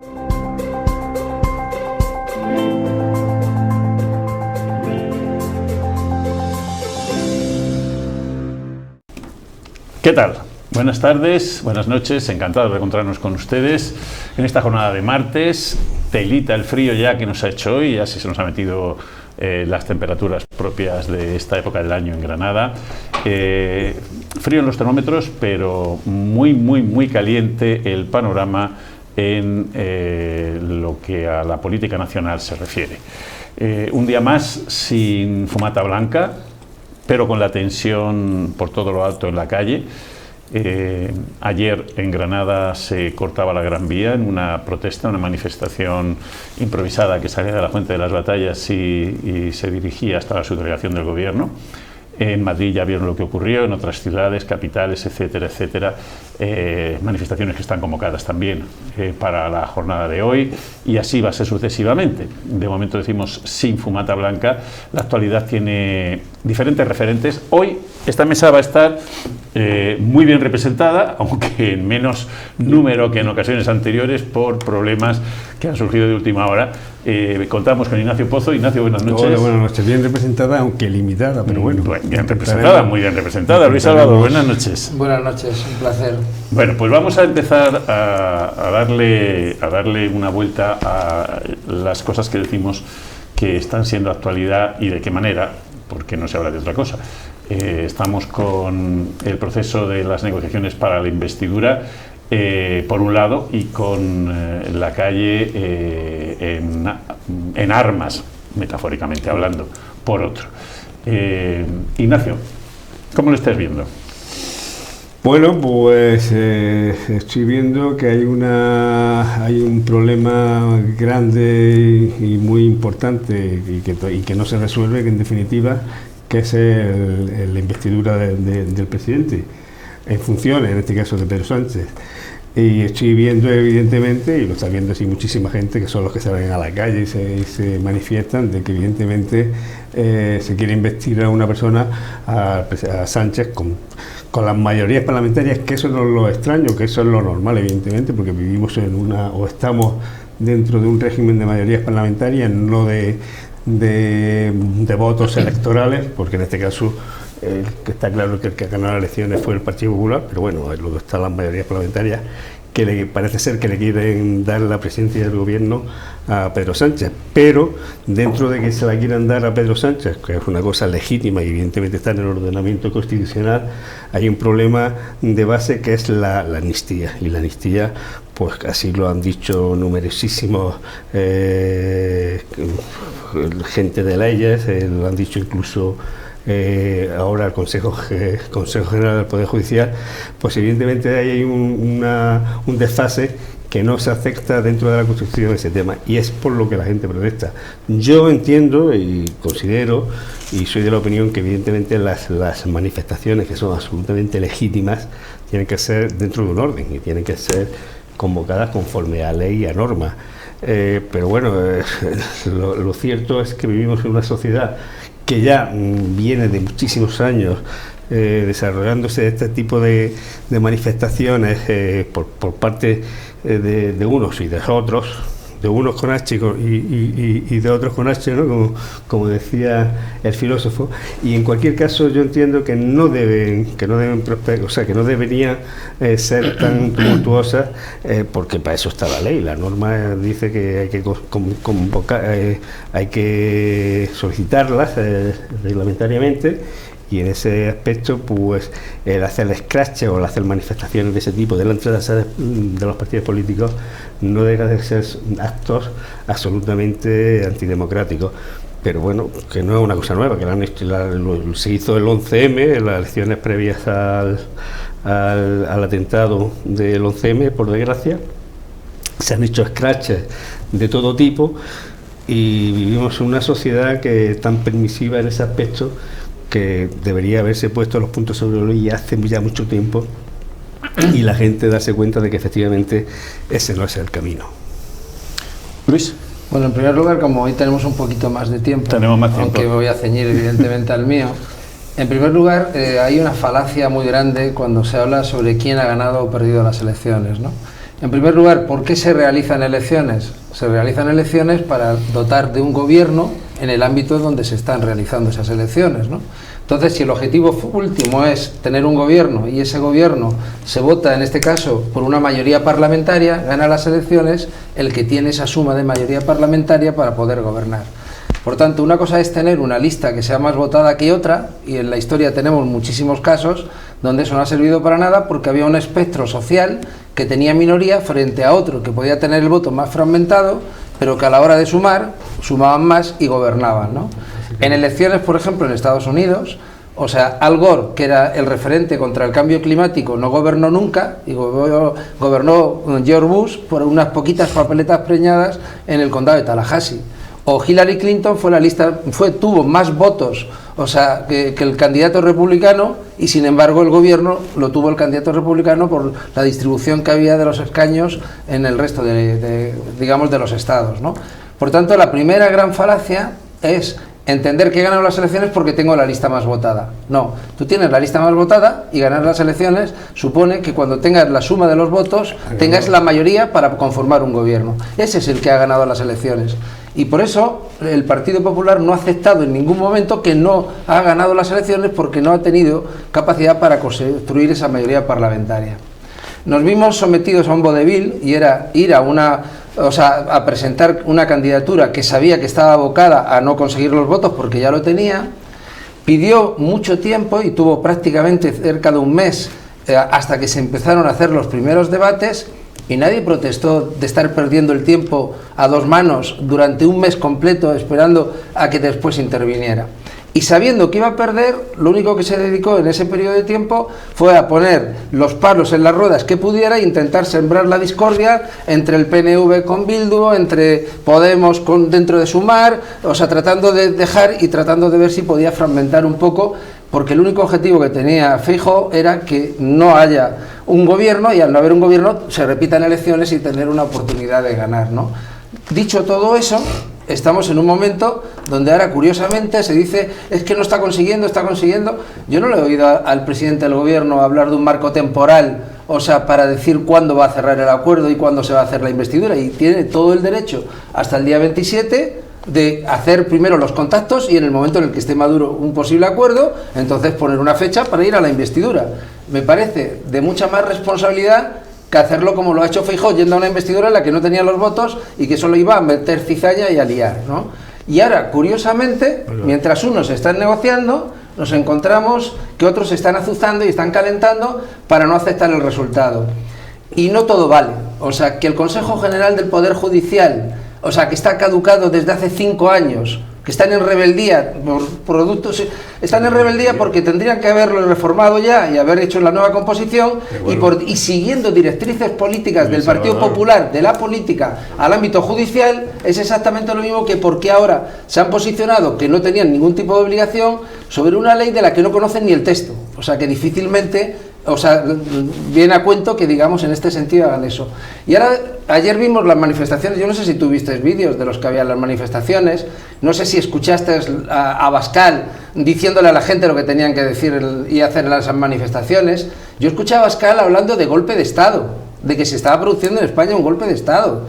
¿Qué tal? Buenas tardes, buenas noches, encantado de encontrarnos con ustedes en esta jornada de martes. Telita el frío ya que nos ha hecho hoy, ya se nos ha metido las temperaturas propias de esta época del año en Granada. Frío en los termómetros, pero muy caliente el panorama en lo que a la política nacional se refiere. Un día más sin fumata blanca, pero con la tensión por todo lo alto en la calle. Ayer en Granada se cortaba la Gran Vía en una protesta, una manifestación improvisada que salía de la Fuente de las Batallas y se dirigía hasta la subdelegación del Gobierno. En Madrid ya vieron lo que ocurrió, en otras ciudades, capitales, etcétera. Manifestaciones que están convocadas también para la jornada de hoy, y así va a ser sucesivamente. De momento decimos sin fumata blanca. La actualidad tiene diferentes referentes. Hoy esta mesa va a estar muy bien representada, aunque en menos número que en ocasiones anteriores por problemas que han surgido de última hora. Contamos con Ignacio Pozo. Ignacio, buenas noches. Hola, buenas noches. Bien representada, aunque limitada, pero bueno. Bien representada, muy bien representada. Luis Salvador, buenas noches. Buenas noches, un placer. Bueno, pues vamos a empezar a darle una vuelta a las cosas que decimos que están siendo actualidad y de qué manera, porque no se habla de otra cosa. Estamos con el proceso de las negociaciones para la investidura, por un lado, y con la calle en armas, metafóricamente hablando, por otro. Ignacio, ¿cómo lo estás viendo? Bueno, pues estoy viendo que hay un problema grande y muy importante y que no se resuelve, que en definitiva, que es la investidura del presidente en funciones, en este caso de Pedro Sánchez. Y estoy viendo, evidentemente, y lo está viendo así muchísima gente, que son los que salen a la calle y se manifiestan, de que evidentemente se quiere investir a una persona, a Sánchez, con las mayorías parlamentarias, que eso no es lo extraño, que eso es lo normal, evidentemente, porque vivimos o estamos dentro de un régimen de mayorías parlamentarias, no de votos electorales, porque en este caso que está claro que el que ganó las elecciones fue el Partido Popular, pero bueno, luego están las mayorías parlamentarias que parece ser que le quieren dar la presidencia del gobierno a Pedro Sánchez, pero dentro de que se la quieran dar a Pedro Sánchez, que es una cosa legítima y evidentemente está en el ordenamiento constitucional, hay un problema de base que es la amnistía, y la amnistía, pues así lo han dicho numerosísimos gente de leyes, lo han dicho incluso ahora el Consejo General del Poder Judicial, pues evidentemente hay un desfase que no se acepta dentro de la Constitución ese tema, y es por lo que la gente protesta. Yo entiendo y considero, y soy de la opinión, que evidentemente las manifestaciones, que son absolutamente legítimas, tienen que ser dentro de un orden y tienen que ser convocadas conforme a ley y a norma. Pero bueno, lo cierto es que vivimos en una sociedad que ya viene de muchísimos años desarrollándose este tipo de manifestaciones por parte de unos y de otros, de unos con H y de otros con H, ¿no? Como decía el filósofo. Y en cualquier caso yo entiendo que no deben prosperar, o sea, que no deberían ser tan tumultuosas, porque para eso está la ley. La norma dice que hay que convocar, hay que solicitarlas reglamentariamente, y en ese aspecto, pues el hacer scratch o el hacer manifestaciones de ese tipo delante de los partidos políticos no deja de ser actos absolutamente antidemocráticos. Pero bueno, que no es una cosa nueva, que se hizo el 11M, en las elecciones previas al atentado del 11M, por desgracia. Se han hecho scratches de todo tipo, y vivimos en una sociedad que es tan permisiva en ese aspecto, que debería haberse puesto los puntos sobre los i hace ya mucho tiempo, y la gente darse cuenta de que efectivamente ese no es el camino. Luis. Bueno, en primer lugar, como hoy tenemos un poquito más de tiempo, aunque me voy a ceñir evidentemente al mío. En primer lugar, hay una falacia muy grande cuando se habla sobre quién ha ganado o perdido las elecciones, ¿no? En primer lugar, ¿por qué se realizan elecciones? Se realizan elecciones para dotar de un gobierno en el ámbito donde se están realizando esas elecciones, ¿no? Entonces, si el objetivo último es tener un gobierno y ese gobierno se vota, en este caso, por una mayoría parlamentaria, gana las elecciones el que tiene esa suma de mayoría parlamentaria para poder gobernar. Por tanto, una cosa es tener una lista que sea más votada que otra, y en la historia tenemos muchísimos casos donde eso no ha servido para nada porque había un espectro social que tenía minoría frente a otro que podía tener el voto más fragmentado, pero que a la hora de sumar, sumaban más y gobernaban, ¿no? En elecciones, por ejemplo, en Estados Unidos, o sea, Al Gore, que era el referente contra el cambio climático, no gobernó nunca, y gobernó George Bush por unas poquitas papeletas preñadas en el condado de Tallahassee. O Hillary Clinton tuvo más votos, o sea, que el candidato republicano, y sin embargo el gobierno lo tuvo el candidato republicano por la distribución que había de los escaños en el resto digamos, de los estados, ¿no? Por tanto, la primera gran falacia es entender que he ganado las elecciones porque tengo la lista más votada. No, tú tienes la lista más votada y ganar las elecciones supone que cuando tengas la suma de los votos tengas la mayoría para conformar un gobierno. Ese es el que ha ganado las elecciones. Y por eso el Partido Popular no ha aceptado en ningún momento que no ha ganado las elecciones porque no ha tenido capacidad para construir esa mayoría parlamentaria. Nos vimos sometidos a un vodevil y era ir a presentar una candidatura que sabía que estaba abocada a no conseguir los votos porque ya lo tenía. Pidió mucho tiempo y tuvo prácticamente cerca de un mes hasta que se empezaron a hacer los primeros debates, y nadie protestó de estar perdiendo el tiempo a dos manos durante un mes completo esperando a que después interviniera. Y sabiendo que iba a perder, lo único que se dedicó en ese periodo de tiempo fue a poner los palos en las ruedas que pudiera e intentar sembrar la discordia entre el PNV con Bildu, entre Podemos dentro de Sumar, o sea, tratando de dejar y tratando de ver si podía fragmentar un poco, porque el único objetivo que tenía Feijóo era que no haya un gobierno, y al no haber un gobierno se repitan elecciones y tener una oportunidad de ganar, ¿no? Dicho todo eso, estamos en un momento donde ahora curiosamente se dice es que no está consiguiendo. Yo no le he oído al presidente del gobierno hablar de un marco temporal, o sea, para decir cuándo va a cerrar el acuerdo y cuándo se va a hacer la investidura, y tiene todo el derecho hasta el día 27 de hacer primero los contactos y en el momento en el que esté maduro un posible acuerdo, entonces poner una fecha para ir a la investidura. Me parece de mucha más responsabilidad que hacerlo como lo ha hecho Feijóo, yendo a una investidura en la que no tenía los votos y que solo iba a meter cizaña y a liar, ¿no? Y ahora, curiosamente, mientras unos están negociando, nos encontramos que otros se están azuzando y están calentando para no aceptar el resultado. Y no todo vale. O sea, que el Consejo General del Poder Judicial, o sea, que está caducado desde hace 5 años, que están en rebeldía por productos, están en rebeldía porque tendrían que haberlo reformado ya y haber hecho la nueva composición, y siguiendo directrices políticas del Partido Popular, de la política al ámbito judicial, es exactamente lo mismo que porque ahora se han posicionado que no tenían ningún tipo de obligación sobre una ley de la que no conocen ni el texto. O sea, que difícilmente, o sea, viene a cuento que, digamos, en este sentido hagan eso. Y ahora, ayer vimos las manifestaciones. Yo no sé si tú viste vídeos de los que había en las manifestaciones, no sé si escuchaste a Abascal diciéndole a la gente lo que tenían que decir y hacer en las manifestaciones. Yo escuché a Abascal hablando de golpe de Estado, de que se estaba produciendo en España un golpe de Estado,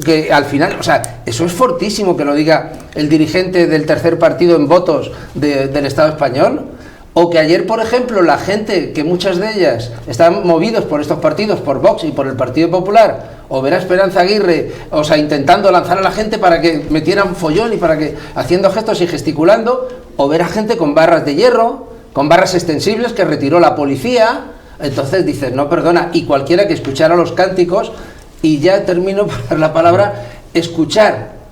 que al final, o sea, eso es fortísimo que lo diga el dirigente del tercer partido en votos del Estado español. O que ayer, por ejemplo, la gente, que muchas de ellas están movidos por estos partidos, por Vox y por el Partido Popular, o ver a Esperanza Aguirre, o sea, intentando lanzar a la gente para que metieran follón y para que, haciendo gestos y gesticulando, o ver a gente con barras de hierro, con barras extensibles que retiró la policía. Entonces dices, no, perdona, y cualquiera que escuchara los cánticos, y ya termino por dar la palabra,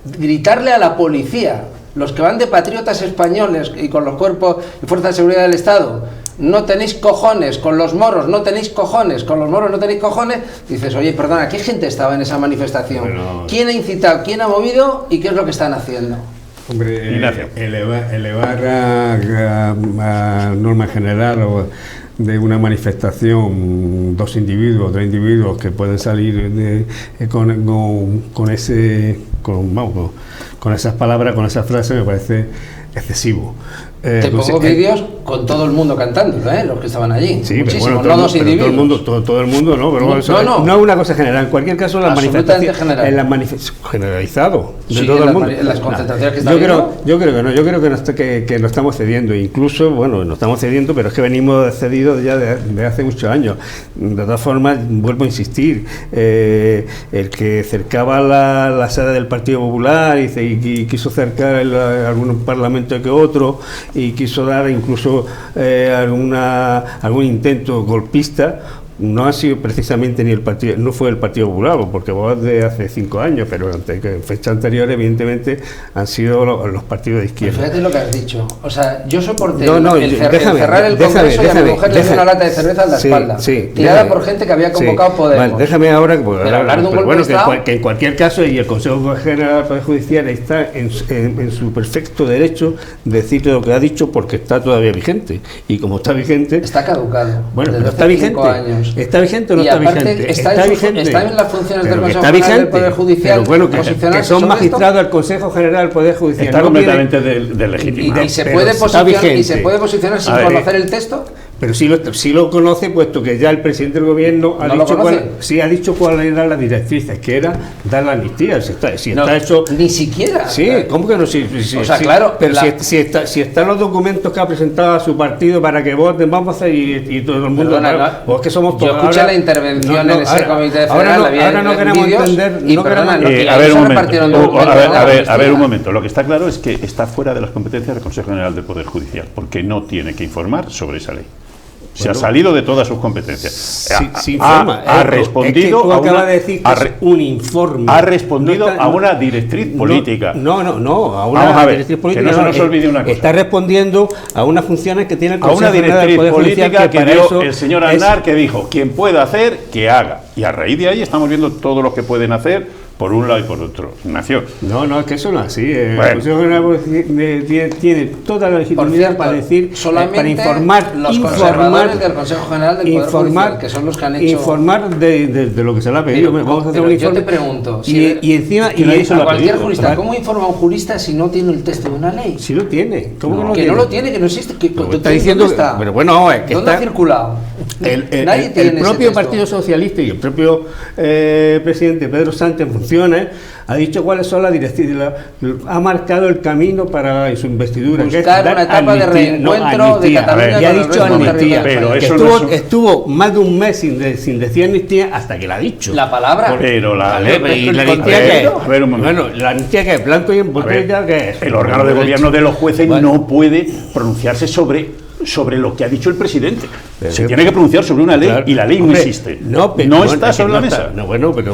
gritarle a la policía, los que van de patriotas españoles y con los cuerpos y fuerzas de seguridad del Estado, no tenéis cojones, con los moros no tenéis cojones, con los moros no tenéis cojones, dices, oye, perdona, ¿qué gente estaba en esa manifestación? Bueno, ¿quién ha incitado, quién ha movido y qué es lo que están haciendo? Hombre, elevar a norma general o de una manifestación 2 individuos, 3 individuos que pueden salir con esas palabras, con esas frases, me parece excesivo. Te pongo vídeos con todo el mundo cantando, los que estaban allí. Sí, muchísimos, pero bueno, no dos individuos. todo el mundo, ¿no? Pero no es una cosa general. En cualquier caso, las manifestaciones. Generalizado. De Sí, todo el mundo. En las concentraciones que están yo creo que no. Yo creo que no estamos cediendo. Incluso, bueno, no estamos cediendo, pero es que venimos cedidos ya de hace muchos años. De todas formas, vuelvo a insistir. El que cercaba la sede del Partido Popular y quiso cercar algún parlamento que otro y quiso dar incluso algún intento golpista, no ha sido precisamente no fue el Partido Popular, porque vos de hace 5 años, pero en fecha anterior evidentemente han sido los partidos de izquierda. Pues fíjate lo que has dicho, o sea, yo soporté cerrar el Congreso y a mi mujer le dio una lata de cerveza en la espalda, tirada por gente que había convocado Podemos. Vale, déjame ahora, hablar de un golpe de Estado, que en cualquier caso, y el Consejo General del Poder Judicial está en su perfecto derecho de decir lo que ha dicho, porque está todavía vigente, y como está vigente... Está caducado. Bueno, pero está vigente. ¿Está vigente o no está vigente? Está en las funciones del Consejo General del Poder Judicial. Pero bueno, que son magistrados del Consejo General del Poder Judicial. Está completamente deslegitimado. ¿Y se puede posicionar sin conocer el texto? Pero sí lo conoce, puesto que ya el presidente del gobierno ha dicho cuál era la directriz, que era dar la amnistía. Si está hecho, ni siquiera. Sí, ¿cómo que no? Sí, o sea, claro. Pero si están los documentos que ha presentado a su partido para que voten, vamos a hacer y todo el mundo. Pues que somos todos. Yo escuché la intervención en ese comité federal. Ahora no queremos entender. A ver un momento. Lo que está claro es que está fuera de las competencias del Consejo General del Poder Judicial, porque no tiene que informar sobre esa ley. Se ha salido de todas sus competencias. Ha respondido un informe. Ha respondido a una directriz política. No, a una directriz política. Que no se nos olvide una cosa. Está respondiendo a unas funciones que tiene el Consejo a una directriz política que dio el señor Aznar, que dijo: quien pueda hacer, que haga. Y a raíz de ahí estamos viendo todo lo que pueden hacer por un lado y por otro. Ignacio. No, es que eso no es así. El Consejo General tiene toda la legitimidad para decir, para informar, los conservadores del Consejo General del Poder Judicial, que son los que han hecho... Informar de lo que se le ha pedido. Vamos a hacer un informe. Yo te pregunto, y encima... a cualquier jurista, ¿cómo informa un jurista si no tiene el texto de una ley? Sí lo tiene. ¿Cómo que no lo tiene? Que no existe. Está diciendo... Pero bueno, es que ¿dónde ha circulado? El propio Partido Socialista y el propio presidente Pedro Sánchez ha dicho cuáles son las directives, ha marcado el camino para su investidura. Buscar una etapa de reencuentro de Cataluña. Y ha dicho amnistía, pero estuvo más de un mes sin decir amnistía hasta que la ha dicho. La palabra. Pero la amnistía que es. Bueno, la amnistía que es blanco y en botella que es. El órgano de gobierno de los jueces no puede pronunciarse sobre lo que ha dicho el presidente. Se tiene que pronunciar sobre una ley, y la ley no existe. No está sobre la mesa.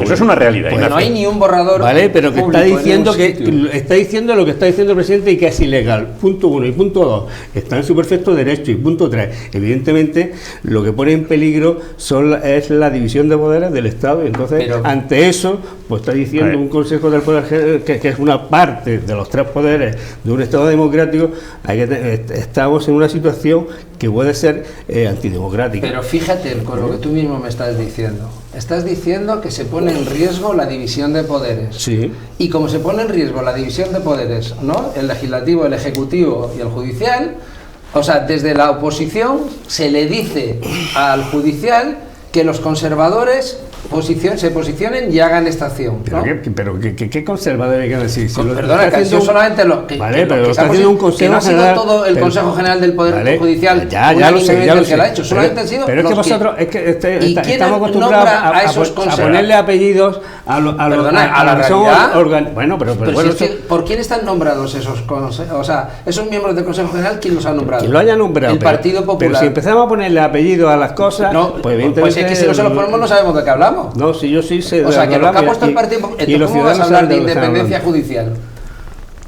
Eso es una realidad. Pues no hay ni un borrador. Vale, pero que está diciendo está diciendo lo que está diciendo el presidente y que es ilegal. Punto 1 y punto 2 está en su perfecto derecho. Y punto 3, evidentemente, lo que pone en peligro es la división de poderes del Estado. Y entonces, ante eso, pues está diciendo un Consejo del Poder que es una parte de los 3 poderes de un Estado democrático. Estamos en una situación que puede ser antidemocrática. Pero fíjate con lo que tú mismo me estás diciendo. Estás diciendo que se pone en riesgo la división de poderes. Sí. Y como se pone en riesgo la división de poderes, ¿no? El legislativo, el ejecutivo y el judicial, o sea, desde la oposición se le dice al judicial que los conservadores se posicionen y hagan esta acción, ¿no? Pero ¿qué conservadores quieren decir? Perdona, que yo solamente lo que... Vale, pero está haciendo un Consejo General... Que no ha sido todo el Consejo General del Poder Judicial... Ya lo sé. Que lo ha hecho, solamente han sido pero es que vosotros... estamos acostumbrados a ponerle apellidos a la realidad... Bueno, pero ¿por quién están nombrados esos... O sea, esos miembros del Consejo General, ¿quién los ha nombrado? ¿Quién lo haya nombrado? El Partido Popular. Pero si empezamos a ponerle apellidos a las cosas... Pues es que si no se los ponemos no sabemos de qué hablamos. No, si yo sí sé. O sea, que lo que ha puesto el partido... ¿Cómo vas a hablar de independencia judicial?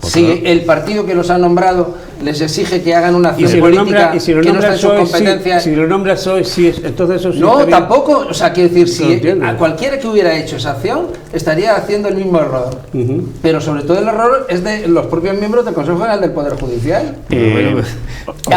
Si el partido que los ha nombrado les exige que hagan una acción política que no está en sus competencias... Si lo nombras hoy, sí, entonces eso sí. No, tampoco. O sea, quiero decir, si a cualquiera que hubiera hecho esa acción estaría haciendo el mismo error. Pero sobre todo el error es de los propios miembros del Consejo General del Poder Judicial.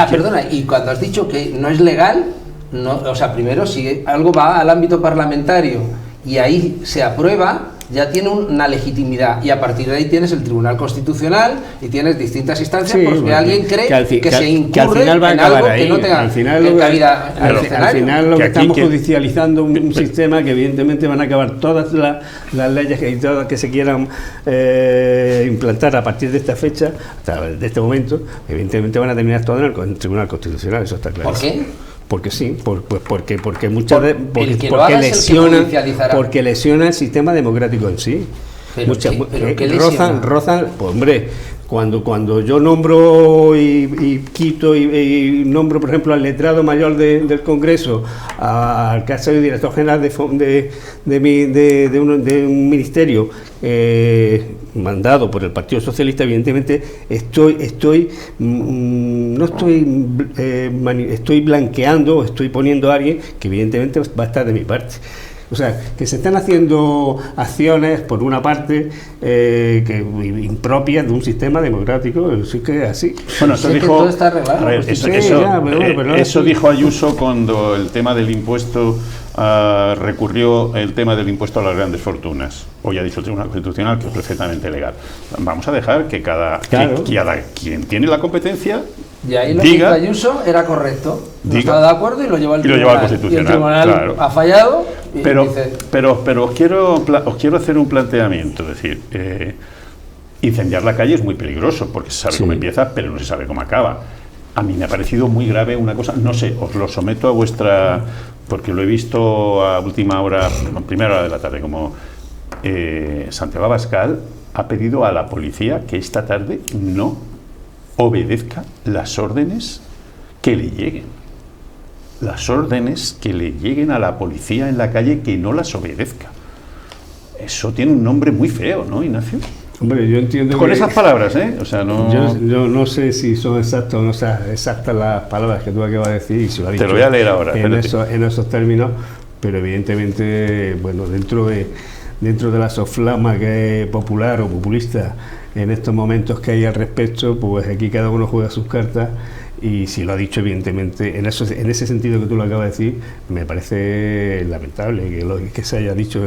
Perdona, y cuando has dicho que no es legal... No, o sea, primero, si algo va al ámbito parlamentario y ahí se aprueba, ya tiene una legitimidad, y a partir de ahí tienes el Tribunal Constitucional y tienes distintas instancias, Sí, porque alguien cree que se incurre al final va a en acabar algo ahí. que no tenga Al final cabida en el al escenario. final lo Que que aquí estamos que- judicializando un sistema que evidentemente van a acabar todas las leyes y todas que se quieran implantar a partir de esta fecha, hasta de este momento, evidentemente van a terminar todas en el Tribunal Constitucional, eso está claro. ¿Por qué? Porque sí, porque muchas El que lo haga es el que judicializará. porque lesiona el sistema democrático en sí. Pero ¿qué lesiona? rozan, pues hombre, cuando yo nombro y quito y nombro, por ejemplo, al letrado mayor del Congreso, al que ha sido director general de un ministerio mandado por el Partido Socialista, evidentemente estoy blanqueando, estoy poniendo a alguien que evidentemente va a estar de mi parte. O sea, que se están haciendo acciones, por una parte, impropias de un sistema democrático, sí que es así. Bueno, eso Si es que dijo, todo está arreglado. a ver, Sí, eso, sí, eso, ya, pero eso sí. dijo Ayuso cuando el tema del impuesto recurrió el tema del impuesto a las grandes fortunas. Hoy ha dicho el Tribunal Constitucional que es perfectamente legal. Vamos a dejar que cada quien tiene la competencia Y ahí lo que hizo diga, Ayuso era correcto. No diga. estaba de acuerdo y lo llevó al Y lo tribunal. llevó al Constitucional, Y el tribunal claro. ha fallado y pero dice, os quiero hacer un planteamiento, es decir, incendiar la calle es muy peligroso porque se sabe Sí. cómo empieza, pero no se sabe cómo acaba. A mí me ha parecido muy grave una cosa, no sé, os lo someto a vuestra, porque lo he visto a última hora, a primera hora de la tarde, como Santiago Abascal ha pedido a la policía que esta tarde no obedezca las órdenes que le lleguen. Las órdenes que le lleguen a la policía en la calle, que no las obedezca. Eso tiene un nombre muy feo, ¿no, Ignacio? Hombre, yo entiendo Con que esas palabras, ¿eh? O sea, no... yo no sé si son exactas o no son exactas las palabras que tú acabas de decir, y si lo ha Te dicho lo voy a leer ahora, en esos términos, pero evidentemente, bueno, dentro de la soflama que es popular o populista en estos momentos que hay al respecto, pues aquí cada uno juega sus cartas. Y si lo ha dicho, evidentemente, en ese sentido que tú lo acabas de decir, me parece lamentable que se haya dicho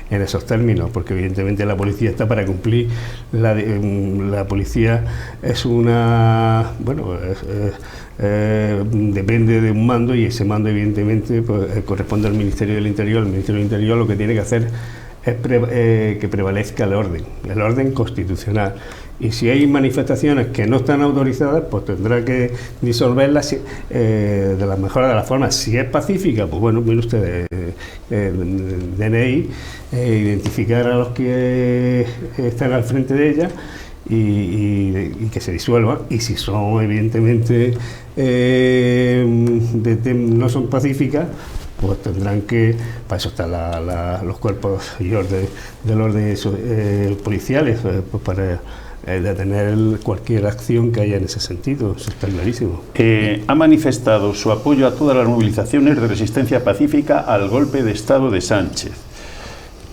en esos términos, porque evidentemente la policía está para cumplir. La policía es una... Bueno, depende de un mando, y ese mando evidentemente pues, corresponde al Ministerio del Interior. El Ministerio del Interior lo que tiene que hacer es que prevalezca el orden constitucional. Y si hay manifestaciones que no están autorizadas, pues tendrá que disolverlas de la mejor de las formas. Si es pacífica, pues bueno, mire usted, DNI, identificar a los que están al frente de ella y que se disuelvan. Y si son evidentemente no son pacíficas, pues tendrán que, para eso están los cuerpos y del orden policiales, pues para detener cualquier acción que haya en ese sentido. Eso está clarísimo. Ha manifestado su apoyo a todas las movilizaciones de resistencia pacífica al golpe de Estado de Sánchez.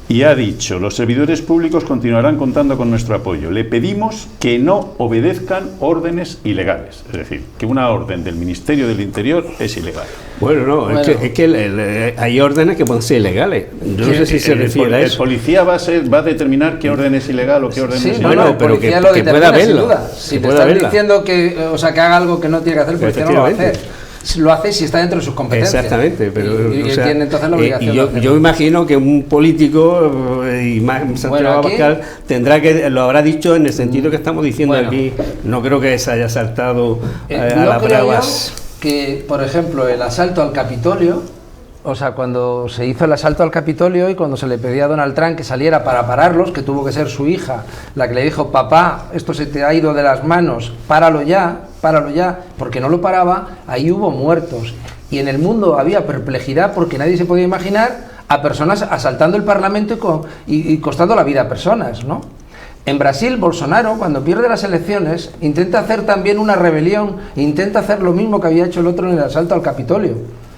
Y ha dicho, los servidores públicos continuarán contando con nuestro apoyo. Le pedimos que no obedezcan órdenes ilegales. Es decir, que una orden del Ministerio del Interior es ilegal. Bueno, no, Bueno. es que hay órdenes que pueden ser ilegales. Yo no sé si se refiere a El eso. policía va a determinar qué orden es ilegal o qué orden sí, es no, ilegal. no, Bueno, el pero policía que lo determina, pueda sin verlo, duda. que Si te pueda están verla. diciendo que haga algo que no tiene que hacer, el policía no lo va a hacer. Efectivamente. Lo hace si está dentro de sus competencias. Exactamente, pero y o él sea, tiene entonces la obligación y de hacerlo. yo imagino que un político y más Santiago Bueno, aquí- Abascal lo habrá dicho en el sentido que estamos diciendo Bueno. aquí. No creo que se haya saltado a No las creo bravas. yo que, por ejemplo, el asalto al Capitolio, o sea, cuando se hizo el asalto al Capitolio y cuando se le pedía a Donald Trump que saliera para pararlos, que tuvo que ser su hija la que le dijo, papá, esto se te ha ido de las manos, páralo ya, porque no lo paraba, ahí hubo muertos. Y en el mundo había perplejidad porque nadie se podía imaginar a personas asaltando el Parlamento y costando la vida a personas, ¿no? En Brasil, Bolsonaro, cuando pierde las elecciones, intenta hacer también una rebelión, intenta hacer lo mismo que había hecho el otro en el asalto al Capitolio.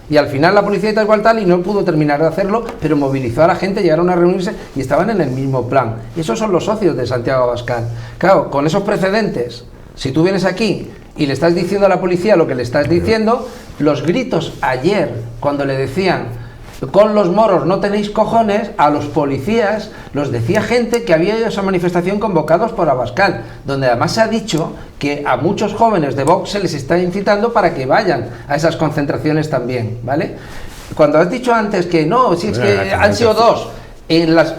Y al final la policía y tal y no pudo terminar de hacerlo, pero movilizó a la gente, llegaron a reunirse y estaban en el mismo plan. Y esos son los socios de Santiago Abascal. Claro, con esos precedentes, si tú vienes aquí y le estás diciendo a la policía lo que le estás diciendo, los gritos ayer, cuando le decían, con los moros no tenéis cojones, a los policías los decía gente que había ido a esa manifestación convocados por Abascal, donde además se ha dicho que a muchos jóvenes de Vox se les está incitando para que vayan a esas concentraciones también, ¿vale? Cuando has dicho antes que no, si es que han sido dos,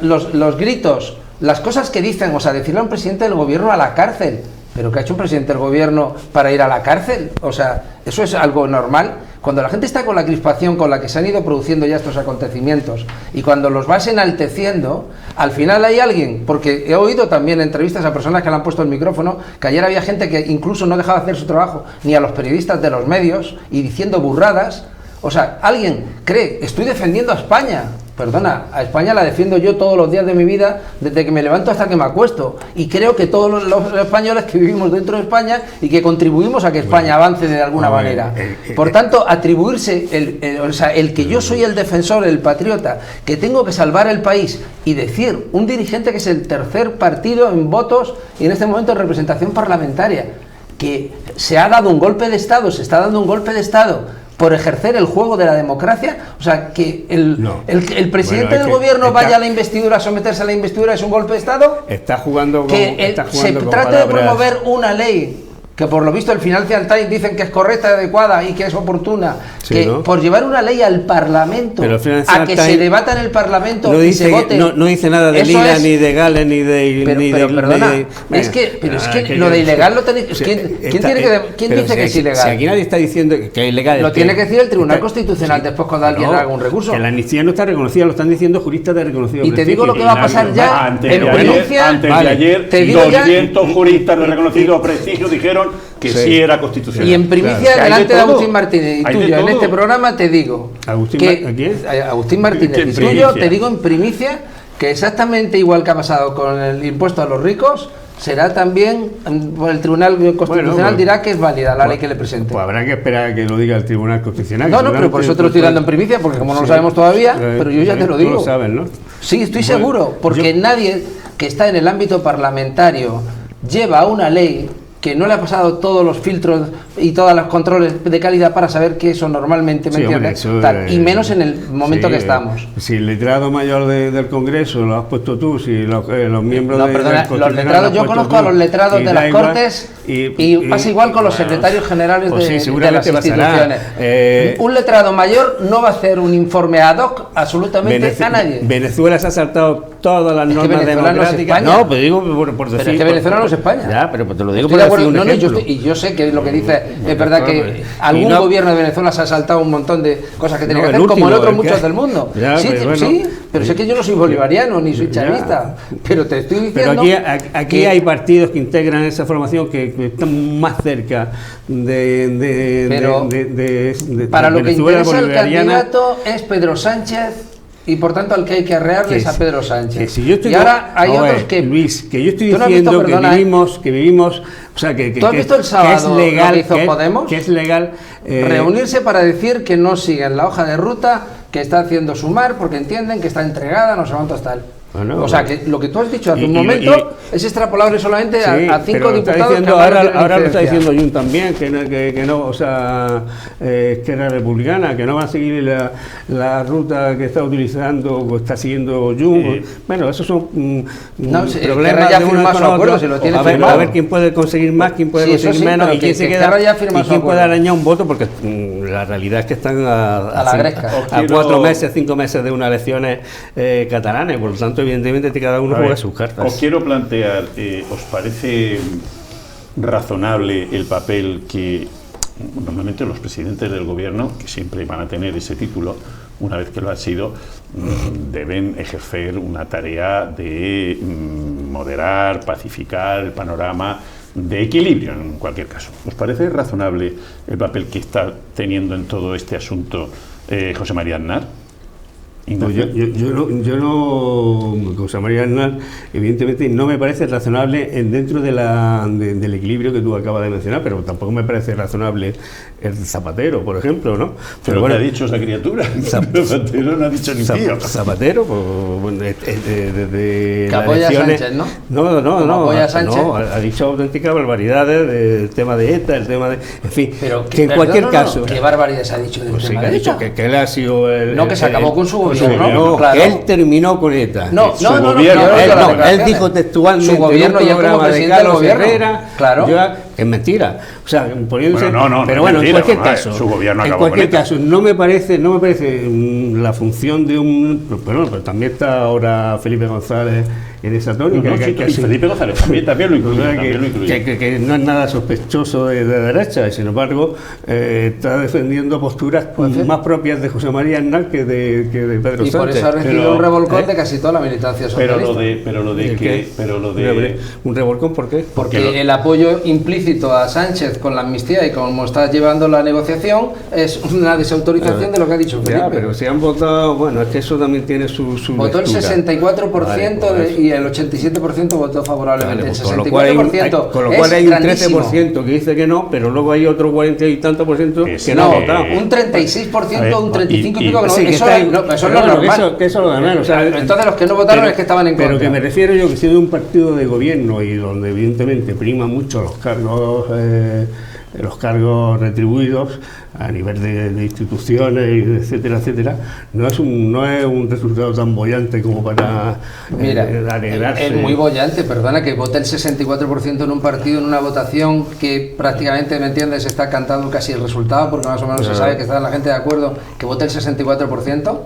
los gritos, las cosas que dicen, o sea, decirle a un presidente del gobierno a la cárcel, pero ¿qué ha hecho un presidente del gobierno para ir a la cárcel? O sea, ¿eso es algo normal? Cuando la gente está con la crispación con la que se han ido produciendo ya estos acontecimientos y cuando los vas enalteciendo, al final hay alguien, porque he oído también entrevistas a personas que le han puesto el micrófono, que ayer había gente que incluso no dejaba hacer su trabajo ni a los periodistas de los medios y diciendo burradas. O sea, alguien cree, estoy defendiendo a España. Perdona, a España la defiendo yo todos los días de mi vida, desde que me levanto hasta que me acuesto. Y creo que todos los españoles que vivimos dentro de España y que contribuimos a que España avance de alguna manera. Por tanto, atribuirse el que yo soy el defensor, el patriota, que tengo que salvar el país y decir, un dirigente que es el tercer partido en votos y en este momento en representación parlamentaria, que se ha dado un golpe de Estado, se está dando un golpe de Estado por ejercer el juego de la democracia, o sea, que el presidente del gobierno vaya a la investidura, a someterse a la investidura, ¿es un golpe de Estado? Está jugando con, se trate de promover una ley que por lo visto el Financial Times dicen que es correcta, adecuada y que es oportuna, sí, que ¿no? Por llevar una ley al Parlamento, a que se debata en el Parlamento no y dice, se vote. No dice nada de Liga, ni de Gales, ni de... es que lo de ilegal lo tenéis... ¿Quién dice que es ilegal? Si aquí nadie está diciendo que es ilegal... Lo tiene que decir el Tribunal Constitucional después cuando alguien haga un recurso. Que la amnistía no está reconocida, lo están diciendo juristas de reconocido prestigio. Y te digo lo que va a pasar ya. Antes de ayer, 200 juristas de reconocido prestigio dijeron que sí era constitucional. Y en primicia, delante de Agustín Martínez y tuyo, en este programa te digo Agustín Martínez y tuyo, te digo en primicia que exactamente igual que ha pasado con el impuesto a los ricos, será también, por el Tribunal Constitucional dirá que es válida la ley que le presente. Pues habrá que esperar a que lo diga el Tribunal Constitucional. No, pero por eso te lo estoy dando en primicia, porque como no lo sabemos todavía, pero yo ya te lo digo. Tú lo sabes, ¿no? Sí, estoy seguro, porque nadie que está en el ámbito parlamentario lleva una ley que no le ha pasado todos los filtros y todos los controles de calidad para saber que eso normalmente, ¿me entiendes? Y menos en el momento que estamos. Si el letrado mayor del Congreso lo has puesto tú, si los miembros no, perdona, los letrados, yo conozco a los letrados de las Cortes y pasa igual con los secretarios generales de las instituciones. Un letrado mayor no va a hacer un informe ad hoc absolutamente a nadie. Venezuela se ha saltado todas las normas democráticas. No, pero digo por decir. Pero es que Venezuela no es España. Ya, pero te lo digo por decir un ejemplo. Yo sé que lo que dice es verdad que algún gobierno de Venezuela se ha saltado un montón de cosas que tiene que hacer, como en otros muchos del mundo. Sí, pero sé que yo no soy bolivariano ni soy chavista, pero te estoy diciendo. Pero aquí hay partidos que integran esa formación que están más cerca de para lo que interesa el candidato es Pedro Sánchez. Y por tanto al que hay que arrearles a Pedro Sánchez. Y ahora hay otros que... Luis, que yo estoy diciendo que vivimos... O sea, ¿tú has visto el sábado que es legal, lo que hizo Podemos? Que es legal... reunirse para decir que no siguen la hoja de ruta que está haciendo Sumar porque entienden que está entregada, no sé cuántos tal. O sea, que lo que tú has dicho hace un momento es extrapolable solamente a 5 diputados. Ahora lo está diciendo Jun también, que no, o sea, que era republicana, que no va a seguir la ruta que está utilizando o está siguiendo Jun. Bueno, esos son problemas ya de uno con otro. Si lo tiene a ver quién puede conseguir más, quién puede conseguir menos y quién se queda y quién puede arañar un voto, porque la realidad es que están a 4 meses, 5 meses de unas elecciones catalanas, por lo tanto evidentemente cada uno juega sus cartas. Os quiero plantear, ¿os parece razonable el papel que normalmente los presidentes del gobierno, que siempre van a tener ese título, una vez que lo han sido, deben ejercer una tarea de moderar, pacificar el panorama, de equilibrio en cualquier caso? ¿Os parece razonable el papel que está teniendo en todo este asunto José María Aznar? Ignacio. Yo no, José María Aznar, evidentemente no me parece razonable dentro del equilibrio que tú acabas de mencionar, pero tampoco me parece razonable el Zapatero, por ejemplo, ¿no? Pero bueno, ¿qué ha dicho esa criatura? Zapatero no ha dicho ni pío. Zapatero, pues, bueno, desde que apoya a Sánchez, ¿no? No, apoya a Sánchez. No, ha dicho auténticas barbaridades del tema de ETA, el tema de... En fin, pero que en cualquier caso... ¿Qué barbaridades ha dicho del pues tema sí, que ha de dicho ETA? que él ha sido el... No, que se acabó con su gobierno. No, claro. que él terminó con ETA. No, él dijo textualmente su gobierno en un ya como programa de presidente del Carlos gobierno. Herrera, Claro. que es mentira. O sea, poniéndose... Pero bueno, mentira, en cualquier caso... Su gobierno en acabó cualquier con ETA. caso, no me parece la función de un... Pero también está ahora Felipe González en esa tónica. Y Felipe González también lo incluye. Que no es nada sospechoso de derecha, y sin embargo está defendiendo posturas más propias de José María Aznar que de Pedro Sánchez. Y por eso ha recibido un revolcón de casi toda la militancia socialista. ¿Un revolcón por qué? Porque el apoyo implícito a Sánchez con la amnistía y como está llevando la negociación es una desautorización de lo que ha dicho Felipe. Ya, pero si han votado, bueno, es que eso también tiene su votó lectura. El 64% vale, y el 87% votó favorablemente. Vale, pues el 64% con lo cual hay un grandísimo. 13% que dice que no, pero luego hay otro 40 y tanto por ciento que no ha votado. Un 36%, un 35 y pico que no. Sí, eso es lo normal. Que eso lo ganan. O sea, entonces los que no votaron es que estaban en contra. Pero que me refiero yo que siendo un partido de gobierno y donde evidentemente prima mucho los cargos retribuidos a nivel de instituciones, etcétera, etcétera, no es un resultado tan bollante como para alegrarse. Es muy bollante, perdona, que vote el 64% en un partido, en una votación que prácticamente, ¿me entiendes?, está cantando casi el resultado, porque más o menos se sabe que está la gente de acuerdo, que vote el 64%.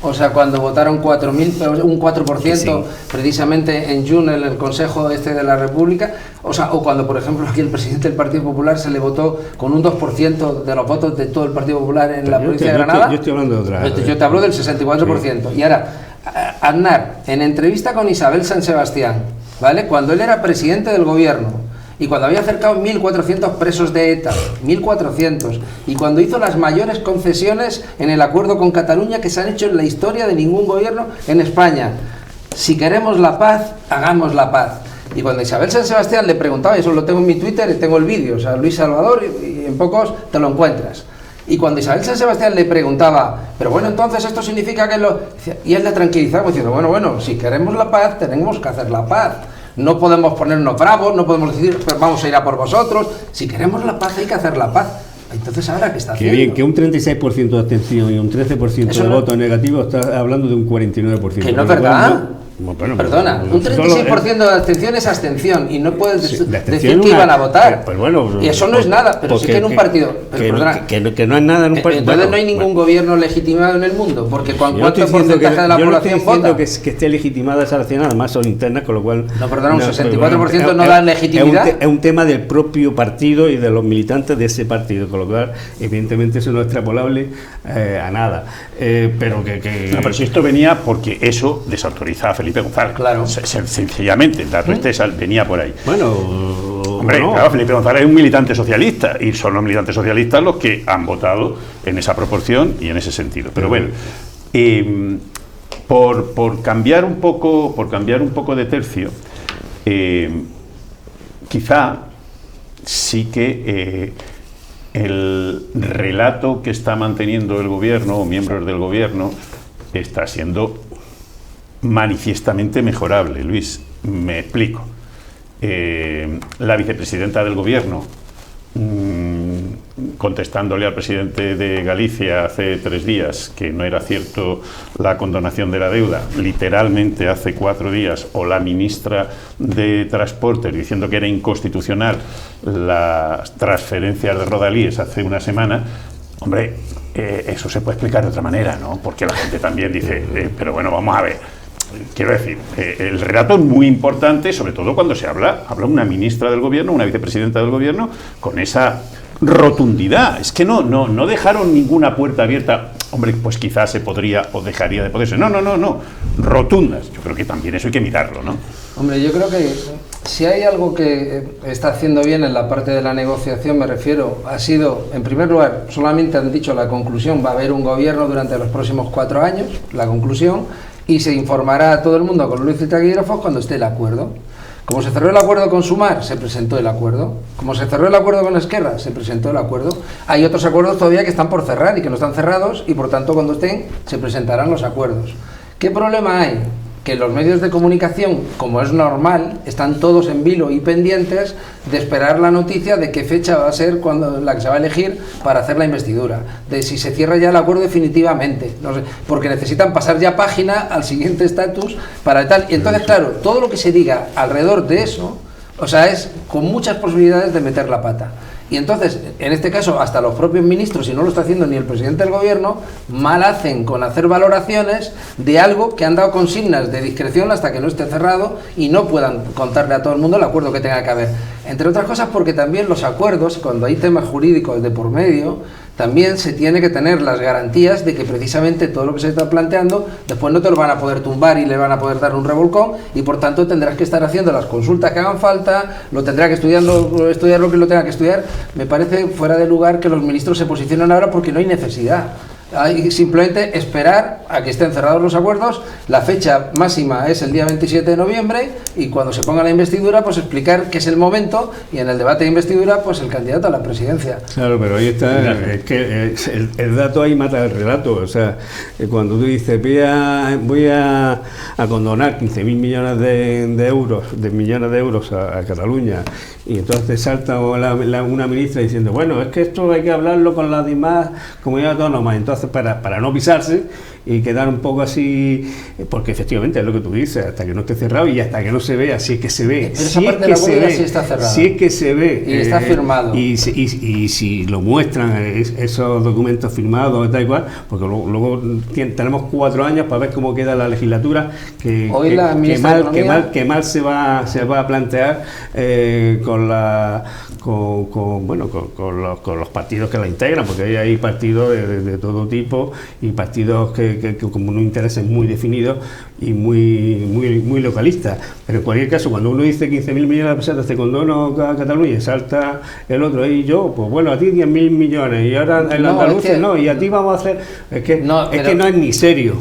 O sea, cuando votaron 4.000, un 4%, sí, precisamente en junio en el Consejo de la República, o sea, o cuando, por ejemplo, aquí el presidente del Partido Popular se le votó con un 2% de los votos de todo el Partido Popular en la provincia de Granada. Yo estoy hablando de otra. Yo te hablo del 64%. Sí. Y ahora, Aznar, en entrevista con Isabel San Sebastián, ¿vale?, cuando él era presidente del gobierno, y cuando había acercado 1.400 presos de ETA, 1.400, y cuando hizo las mayores concesiones en el acuerdo con Cataluña que se han hecho en la historia de ningún gobierno en España. Si queremos la paz, hagamos la paz. Y cuando Isabel San Sebastián le preguntaba, eso lo tengo en mi Twitter y tengo el vídeo, o sea, Luis Salvador, y en pocos te lo encuentras. Y cuando Isabel San Sebastián le preguntaba, pero bueno, entonces esto significa que lo... Y él le tranquilizaba diciendo, bueno, si queremos la paz, tenemos que hacer la paz. No podemos ponernos bravos, no podemos decir, pues vamos a ir a por vosotros. Si queremos la paz, hay que hacer la paz. Entonces, ¿ahora qué está haciendo? Qué bien, que un 36% de abstención y un 13% de votos negativos, está hablando de un 49%. Que no es verdad. Bueno, perdona, un 36% de abstención es abstención y no puedes decir que iban a votar. Pues bueno, y eso no es nada, pero sí que en un partido. Que no es nada en un partido. Entonces no hay ningún gobierno legitimado en el mundo, porque ¿cuánto porcentaje de la población vota? Yo no estoy diciendo que esté legitimada esa elección, además son internas, con lo cual. No, perdona, un 64% no da legitimidad. Es un tema del propio partido y de los militantes de ese partido, con lo cual, evidentemente, eso no es extrapolable a nada. Pero si esto venía porque eso desautoriza a Felipe González. Claro. Sencillamente, la respuesta venía por ahí. Bueno, hombre, claro, Felipe González es un militante socialista y son los militantes socialistas los que han votado en esa proporción y en ese sentido. Pero bueno, por cambiar un poco de tercio, quizá sí que el relato que está manteniendo el gobierno o miembros del gobierno está siendo manifiestamente mejorable. Luis, me explico. La vicepresidenta del gobierno, contestándole al presidente de Galicia hace 3 días que no era cierto la condonación de la deuda, literalmente hace 4 días, o la ministra de Transportes diciendo que era inconstitucional las transferencias de Rodalíes hace una semana. Hombre, eso se puede explicar de otra manera, ¿no? Porque la gente también dice, pero bueno, vamos a ver. Quiero decir, el relato es muy importante, sobre todo cuando se habla una ministra del gobierno, una vicepresidenta del gobierno, con esa rotundidad. Es que no dejaron ninguna puerta abierta. Hombre, pues quizás se podría o dejaría de poderse. No. Rotundas. Yo creo que también eso hay que mirarlo, ¿no? Hombre, yo creo que Si hay algo que está haciendo bien en la parte de la negociación, me refiero, ha sido, en primer lugar, solamente han dicho la conclusión, va a haber un gobierno durante los próximos 4 años, la conclusión, y se informará a todo el mundo con luz y taquígrafos cuando esté el acuerdo. Como se cerró el acuerdo con Sumar, se presentó el acuerdo. Como se cerró el acuerdo con Esquerra, se presentó el acuerdo. Hay otros acuerdos todavía que están por cerrar y que no están cerrados, y por tanto cuando estén se presentarán los acuerdos. ¿Qué problema hay? Que los medios de comunicación, como es normal, están todos en vilo y pendientes de esperar la noticia de qué fecha va a ser cuando la que se va a elegir para hacer la investidura, de si se cierra ya el acuerdo definitivamente, no sé, porque necesitan pasar ya página al siguiente estatus para tal. Y entonces, claro, todo lo que se diga alrededor de eso, o sea, es con muchas posibilidades de meter la pata. Y entonces, en este caso, hasta los propios ministros, si no lo está haciendo ni el presidente del gobierno, mal hacen con hacer valoraciones de algo que han dado consignas de discreción hasta que no esté cerrado y no puedan contarle a todo el mundo el acuerdo que tenga que haber. Entre otras cosas porque también los acuerdos, cuando hay temas jurídicos de por medio, también se tiene que tener las garantías de que precisamente todo lo que se está planteando después no te lo van a poder tumbar y le van a poder dar un revolcón, y por tanto tendrás que estar haciendo las consultas que hagan falta, lo tendrá que estudiar lo que lo tenga que estudiar. Me parece fuera de lugar que los ministros se posicionen ahora porque no hay necesidad. Hay simplemente esperar a que estén cerrados los acuerdos. La fecha máxima es el día 27 de noviembre y cuando se ponga la investidura, pues explicar que es el momento, y en el debate de investidura, pues el candidato a la presidencia. Claro, pero ahí está, es que el dato ahí mata el relato. O sea, cuando tú dices voy a condonar 15.000 millones de euros a Cataluña, y entonces salta una ministra diciendo, bueno, es que esto hay que hablarlo con las demás comunidades autónomas. Entonces, para no pisarse y quedar un poco así, porque efectivamente es lo que tú dices, hasta que no esté cerrado y hasta que no se vea, si es que se ve, pero esa parte de la huelga sí está cerrada, si es que se ve y está firmado, y si lo muestran esos documentos firmados, tal y cual, porque luego tenemos 4 años para ver cómo queda la legislatura, que mal se va a plantear con los partidos que la integran, porque hay partidos de todo tipo y partidos que como unos intereses muy definidos y muy localistas. Pero en cualquier caso, cuando uno dice 15.000 millones de pesetas te condono a Cataluña y salta el otro y yo, pues bueno, a ti 10.000 millones y ahora el andaluz no, y a ti vamos a hacer, que no es ni serio,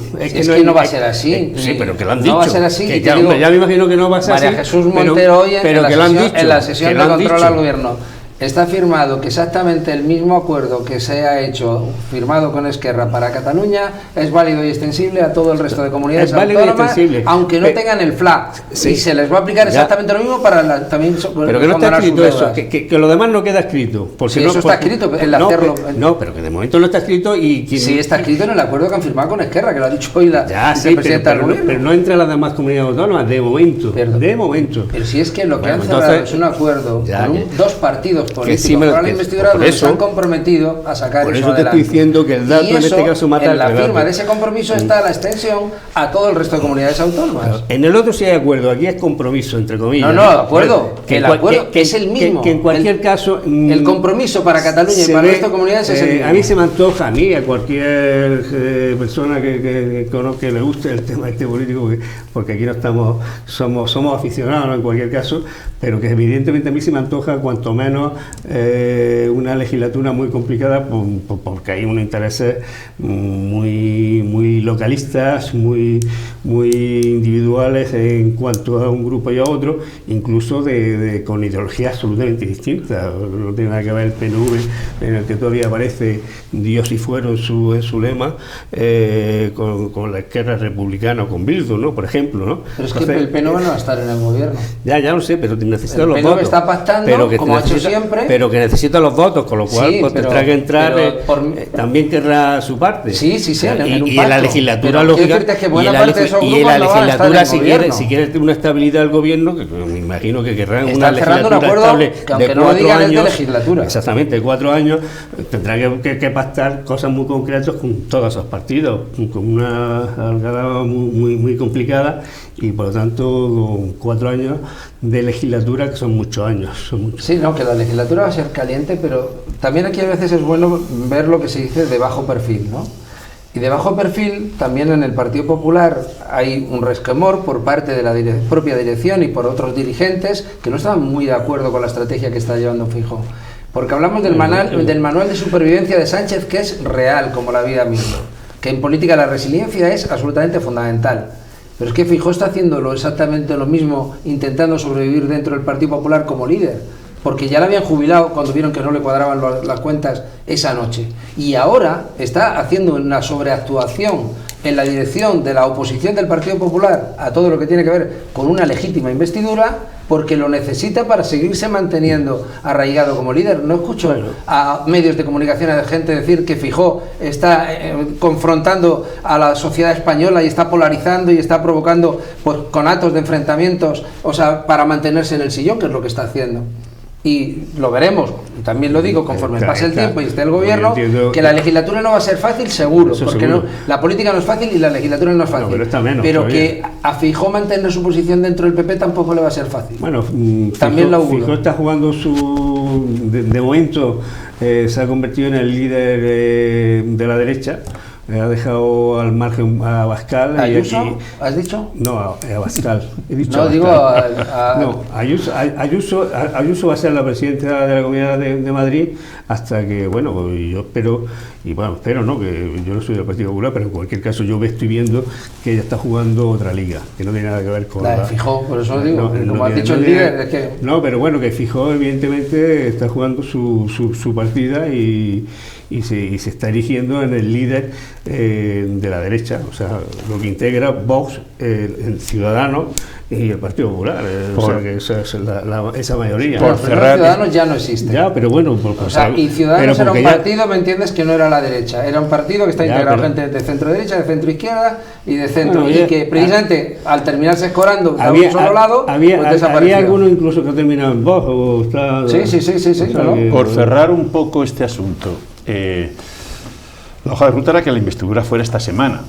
no va a ser así. Sí, pero que lo han dicho, no va a ser así, que ya me imagino que no va a ser así. María Jesús Montero hoy en la sesión de control al gobierno está firmado que exactamente el mismo acuerdo que se ha hecho, firmado con Esquerra para Cataluña, es válido y extensible a todo el resto de comunidades autónomas, aunque no tengan el FLA. Sí. Y se les va a aplicar exactamente lo mismo para también. Pero que no está escrito eso, que lo demás no queda escrito. Porque sí, eso está escrito, el hacerlo. No, pero que de momento no está escrito y... Sí, está escrito en el acuerdo que han firmado con Esquerra, que lo ha dicho hoy la vicepresidenta del gobierno. Pero no entre las demás comunidades autónomas, de momento. De momento. Pero si es que lo que han cerrado es un acuerdo con 2 partidos políticos para la investidura, donde se han comprometido a sacar por eso te adelante. Estoy diciendo que el dato en este caso mata en la firma de ese compromiso está la extensión a todo el resto de comunidades autónomas. Claro, en el otro sí hay acuerdo, aquí es compromiso, entre comillas. No, acuerdo, el acuerdo es el mismo. Que en cualquier caso... El compromiso para Cataluña y para el resto de comunidades es el mismo. A mí se me antoja, a mí, a cualquier persona que conozca, que le guste el tema este político, porque aquí no estamos, somos aficionados, ¿no? En cualquier caso, pero que evidentemente a mí se me antoja cuanto menos una legislatura muy complicada, porque hay unos intereses muy localistas, muy individuales en cuanto a un grupo y a otro, incluso con ideologías absolutamente distintas. No tiene nada que ver el PNV, en el que todavía aparece Dios y fuero en su lema, con la Esquerra Republicana o con Bildu, ¿no? Por ejemplo, ¿no? Pero es que el PNV no va a estar en el gobierno. Ya lo sé, pero necesita los votos. El PNV está pactando, como ha hecho siempre. Pero que necesita los votos, con lo cual tendrá que entrar, también querrá su parte. Sí, y en la legislatura lógica, y en la legislatura si quiere una estabilidad del gobierno, que me imagino que querrán una legislatura estable de 4 años, legislatura. Exactamente, 4 años, tendrá que pactar cosas muy concretas con todos esos partidos, con una algada muy complicada, y por lo tanto con 4 años de legislatura, que son muchos años. Sí, que la legislatura va a ser caliente, pero también aquí a veces es bueno ver lo que se dice de bajo perfil, ¿no? Y de bajo perfil, también en el Partido Popular hay un resquemor por parte de la propia dirección y por otros dirigentes que no estaban muy de acuerdo con la estrategia que está llevando Feijóo. Porque hablamos del manual de supervivencia de Sánchez, que es real, como la vida misma. Que en política la resiliencia es absolutamente fundamental. Pero es que Feijóo está haciéndolo exactamente lo mismo, intentando sobrevivir dentro del Partido Popular como líder. Porque ya la habían jubilado cuando vieron que no le cuadraban las cuentas esa noche. Y ahora está haciendo una sobreactuación en la dirección de la oposición del Partido Popular a todo lo que tiene que ver con una legítima investidura, porque lo necesita para seguirse manteniendo arraigado como líder. No escucho a medios de comunicación, a gente decir que Feijóo está confrontando a la sociedad española y está polarizando y está provocando pues, conatos de enfrentamientos, o sea, para mantenerse en el sillón, que es lo que está haciendo. Y lo veremos, también lo digo, conforme pase el tiempo y esté el gobierno, que la legislatura no va a ser fácil, seguro, porque seguro. La política no es fácil y la legislatura no es fácil. Pero que a Feijóo mantener su posición dentro del PP tampoco le va a ser fácil. Bueno, también lo auguro. Feijóo está jugando de momento, se ha convertido en el líder de la derecha. Ha dejado al margen a Abascal. ¿Ayuso? ¿Has dicho? No, a Abascal. He dicho no, digo No, Ayuso va a ser la presidenta de la Comunidad de Madrid hasta que, bueno, yo espero, no, que yo no soy del Partido Popular, pero en cualquier caso yo estoy viendo que ella está jugando otra liga, que no tiene nada que ver con la de Feijóo, por eso lo digo, como has dicho el líder, es que... No, pero bueno, que Feijóo evidentemente está jugando su partida y se está erigiendo en el líder de la derecha, o sea, lo que integra Vox, el Ciudadanos y el Partido Popular, o sea, que esa es esa mayoría. Por cerrar, Ciudadanos ya no existe. Ya, pero bueno, y Ciudadanos era un partido, ¿me entiendes? Que no era la derecha, era un partido que está integrado gente de centro derecha, de centro izquierda y de centro, y que precisamente al terminarse escorando a un solo lado, había algunos incluso que terminaban en Vox o está, sí, ¿no? Por cerrar un poco este asunto. La hoja de ruta era que la investidura fuera esta semana.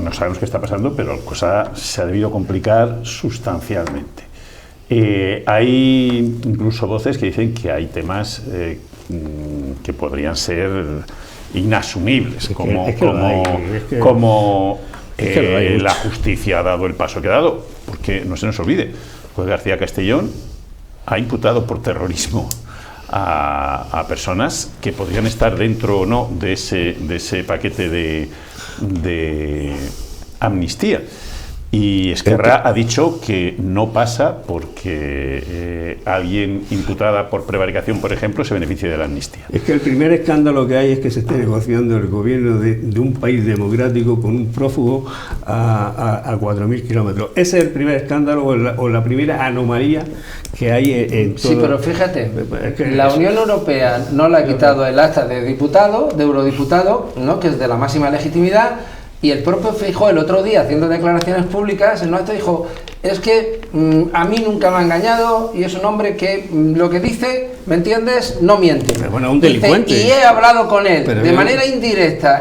No sabemos qué está pasando, pero la cosa se ha debido complicar sustancialmente. Hay incluso voces que dicen que hay temas que podrían ser inasumibles, como la justicia ha dado el paso que ha dado, porque no se nos olvide, pues García Castellón ha imputado por terrorismo a personas que podrían estar dentro o no de ese paquete de amnistía. Y Esquerra ha dicho que no pasa porque alguien imputada por prevaricación, por ejemplo, se beneficie de la amnistía. Es que el primer escándalo que hay es que se esté negociando el gobierno de un país democrático con un prófugo a 4.000 kilómetros. Ese es el primer escándalo o la primera anomalía que hay en todo. Sí, pero fíjate, la Unión Europea no le ha quitado el acta de diputado, de eurodiputado, ¿no?, que es de la máxima legitimidad. Y el propio Feijóo el otro día, haciendo declaraciones públicas, en un acto dijo, es que a mí nunca me ha engañado y es un hombre que lo que dice, ¿me entiendes?, no miente. Pero bueno, un delincuente. Dice, y he hablado con él de manera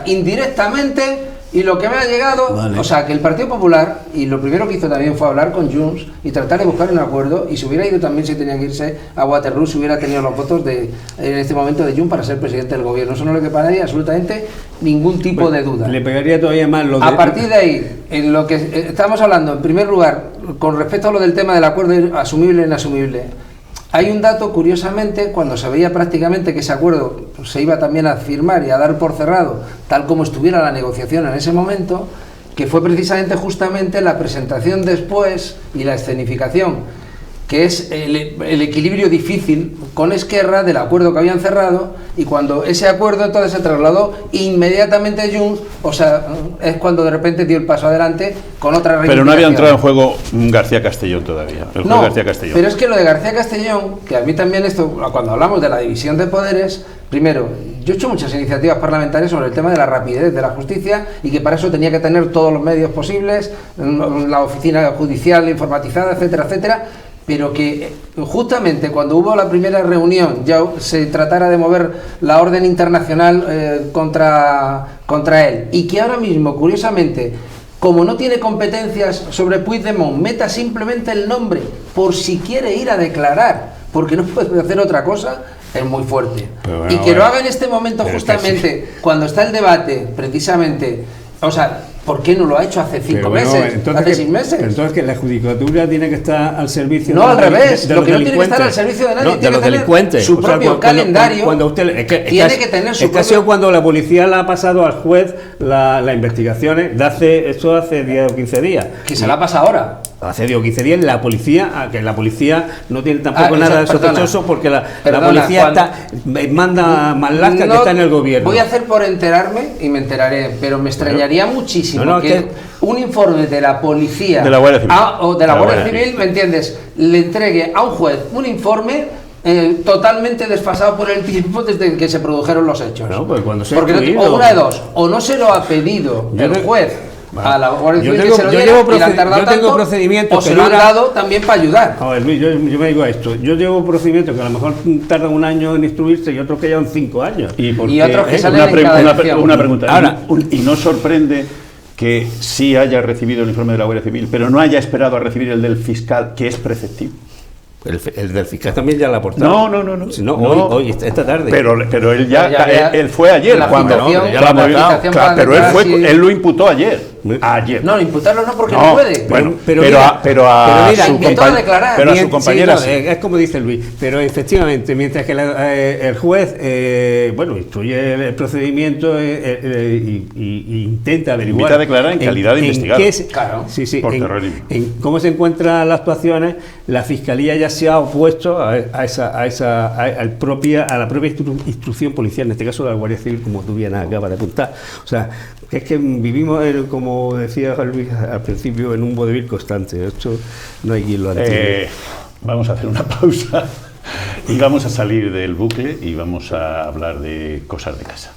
indirectamente, y lo que me ha llegado, o sea, que el Partido Popular, y lo primero que hizo también fue hablar con Junts y tratar de buscar un acuerdo, y se hubiera ido también, si tenía que irse a Waterloo, si hubiera tenido los votos en este momento de Junts para ser presidente del gobierno. Eso no le quedaría absolutamente ningún tipo de duda. Le pegaría todavía más lo A partir de ahí, en lo que estamos hablando, en primer lugar, con respecto a lo del tema del acuerdo asumible e inasumible, hay un dato, curiosamente, cuando se veía prácticamente que ese acuerdo se iba también a firmar y a dar por cerrado, tal como estuviera la negociación en ese momento, que fue precisamente justamente la presentación después y la escenificación, que es el equilibrio difícil con Esquerra del acuerdo que habían cerrado, y cuando ese acuerdo entonces se trasladó inmediatamente a Junts, o sea, es cuando de repente dio el paso adelante con otra reivindicación. Pero no había entrado en juego García Castellón todavía, no, García Castellón. Pero es que lo de García Castellón, que a mí también esto, cuando hablamos de la división de poderes, primero, yo he hecho muchas iniciativas parlamentarias sobre el tema de la rapidez de la justicia y que para eso tenía que tener todos los medios posibles, la oficina judicial informatizada, etcétera, etcétera, pero que justamente cuando hubo la primera reunión ya se tratara de mover la orden internacional contra él, y que ahora mismo, curiosamente, como no tiene competencias sobre Puigdemont, meta simplemente el nombre por si quiere ir a declarar, porque no puede hacer otra cosa. es muy fuerte. Bueno, y que lo haga en este momento, pero justamente, cuando está el debate, precisamente, o sea, ¿por qué no lo ha hecho hace 5 meses? Hace 6 meses. Entonces que la judicatura tiene que estar al servicio no, al revés, de lo los que no tiene que estar al delincuentes. servicio de nadie, No, de tiene los que tener delincuentes. su propio calendario. Cuando usted, tiene que tener su ha sido cuando la policía le ha pasado al juez las investigaciones esto hace 10 o 15 días. Que se la pasa ahora. Hace 10 o 15 días que la policía no tiene tampoco nada de sospechoso porque la policía manda más lasca que está en el gobierno. Voy a hacer por enterarme y me enteraré, pero me extrañaría muchísimo que un informe de la policía de la Guardia Civil, o de la Guardia Civil, ¿me entiendes?, le entregue a un juez un informe totalmente desfasado por el tiempo desde que se produjeron los hechos. No, pues cuando se porque o una de dos, o no se lo ha pedido el juez a la Guardia Civil que se lo diera y la han tardado tanto, o se lo han dado también para ayudar. A ver, Luis, yo me digo esto, yo llevo procedimientos que a lo mejor tardan 1 año en instruirse y otros que llevan 5 años. Y otros que salen una pregunta. Ahora, ¿y no sorprende que sí haya recibido el informe de la Guardia Civil, pero no haya esperado a recibir el del fiscal, que es preceptivo? El del fiscal también ya la ha aportado. No. Si no, hoy, esta tarde. Pero él él fue ayer cuando. Él lo imputó ayer. No, imputarlo no, porque no puede. Bueno, pero a su compañera. Sí, es como dice Luis, pero efectivamente, mientras que el juez instruye el procedimiento y intenta averiguar. Invita a declarar en calidad de investigado. Claro. Sí, por terrorismo. En cómo se encuentran las actuaciones, la fiscalía ya se ha opuesto a la propia instrucción policial, en este caso de la Guardia Civil, como tú bien acabas de apuntar. O sea, es que vivimos, como decía Luis al principio, en un vodevil constante. Esto no hay quien lo entienda. Vamos a hacer una pausa y vamos a salir del bucle y vamos a hablar de cosas de casa.